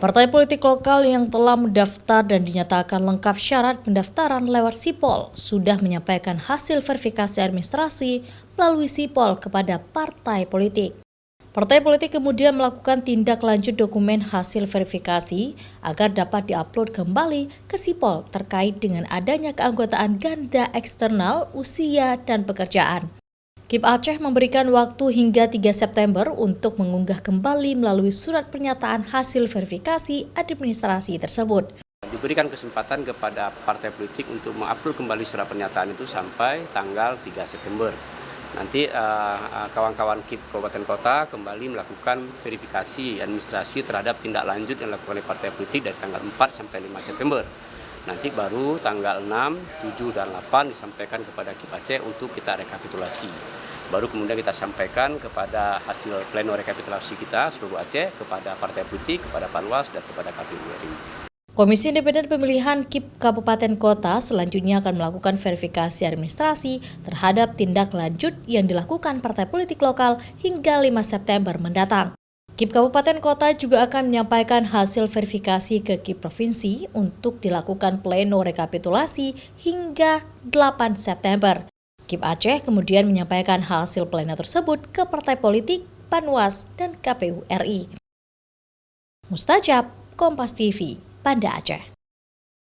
Partai politik lokal yang telah mendaftar dan dinyatakan lengkap syarat pendaftaran lewat Sipol sudah menyampaikan hasil verifikasi administrasi melalui Sipol kepada partai politik. Partai politik kemudian melakukan tindak lanjut dokumen hasil verifikasi agar dapat diupload kembali ke Sipol terkait dengan adanya keanggotaan ganda eksternal, usia, dan pekerjaan. KIP Aceh memberikan waktu hingga 3 September untuk mengunggah kembali melalui surat pernyataan hasil verifikasi administrasi tersebut. Diberikan kesempatan kepada partai politik untuk mengupload kembali surat pernyataan itu sampai tanggal 3 September. Nanti kawan-kawan KIP Kabupaten Kota kembali melakukan verifikasi administrasi terhadap tindak lanjut yang dilakukan oleh partai politik dari tanggal 4 sampai 5 September. Nanti baru tanggal 6, 7, dan 8 disampaikan kepada KIP Aceh untuk kita rekapitulasi. Baru kemudian kita sampaikan kepada hasil pleno rekapitulasi kita seluruh Aceh, kepada partai politik, kepada Panwas, dan kepada KPU RI. Komisi Independen Pemilihan KIP Kabupaten Kota selanjutnya akan melakukan verifikasi administrasi terhadap tindak lanjut yang dilakukan partai politik lokal hingga 5 September mendatang. KIP Kabupaten Kota juga akan menyampaikan hasil verifikasi ke KIP Provinsi untuk dilakukan pleno rekapitulasi hingga 8 September. KIP Aceh kemudian menyampaikan hasil pleno tersebut ke partai politik, Panwas, dan KPU RI. Mustajab, Kompas TV, Banda Aceh.